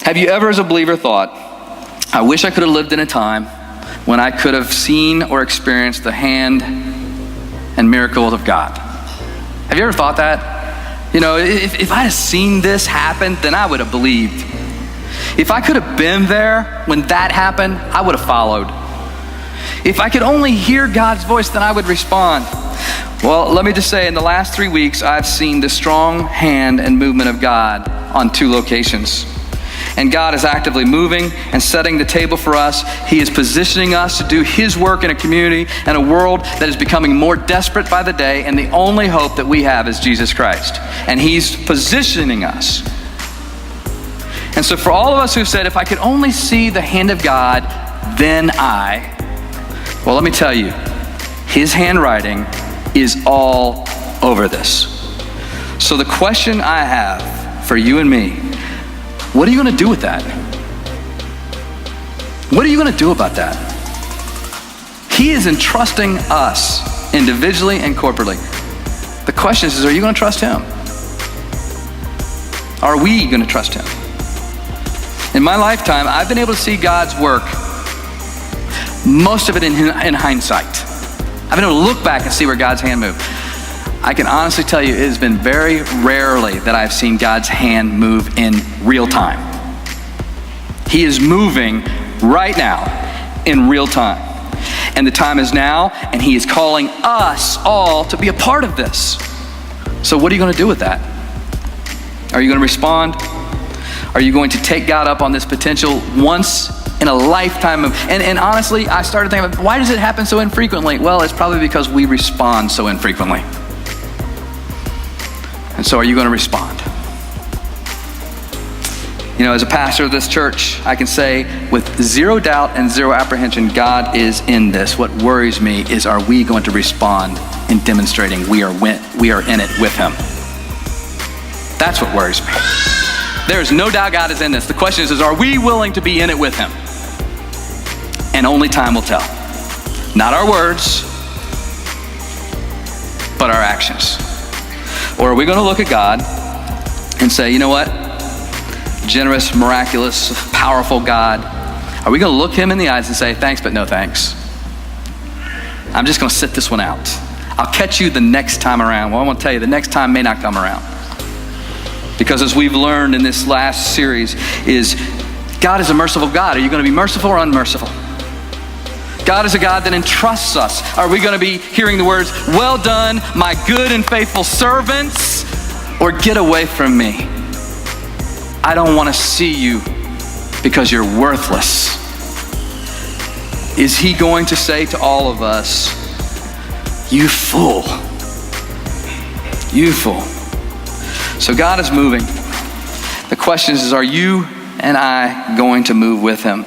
Have you ever as a believer thought, I wish I could have lived in a time when I could have seen or experienced the hand and miracles of God? Have you ever thought that? You know, if I had seen this happen, then I would have believed. If I could have been there when that happened, I would have followed. If I could only hear God's voice, then I would respond. Well, let me just say, in the last 3 weeks, I've seen the strong hand and movement of God on 2 locations. And God is actively moving and setting the table for us. He is positioning us to do His work in a community and a world that is becoming more desperate by the day, and the only hope that we have is Jesus Christ. And He's positioning us. And so for all of us who've said, if I could only see the hand of God, then well, let me tell you, His handwriting is all over this. So the question I have for you and me, what are you going to do with that? What are you going to do about that? He is entrusting us individually and corporately. The question is, are you going to trust Him? Are we going to trust Him? In my lifetime, I've been able to see God's work, most of it in hindsight. I've been able to look back and see where God's hand moved. I can honestly tell you, it has been very rarely that I've seen God's hand move in real time. He is moving right now in real time. And the time is now, and He is calling us all to be a part of this. So what are you going to do with that? Are you going to respond? Are you going to take God up on this potential once in a lifetime and honestly, I started thinking, why does it happen so infrequently? Well, it's probably because we respond so infrequently. And so are you going to respond? You know, as a pastor of this church, I can say with zero doubt and zero apprehension, God is in this. What worries me is, are we going to respond in demonstrating we are in it with Him? That's what worries me. There is no doubt God is in this. The question is, are we willing to be in it with Him? And only time will tell. Not our words, but our actions. Or are we going to look at God and say, you know what? Generous, miraculous, powerful God. Are we going to look Him in the eyes and say, thanks, but no thanks? I'm just going to sit this one out. I'll catch you the next time around. Well, I want to tell you, the next time may not come around. Because as we've learned in this last series is, God is a merciful God. Are you going to be merciful or unmerciful? God is a God that entrusts us. Are we going to be hearing the words, well done, my good and faithful servants, or get away from me? I don't want to see you because you're worthless. Is He going to say to all of us, you fool, you fool? So God is moving. The question is, are you and I going to move with Him?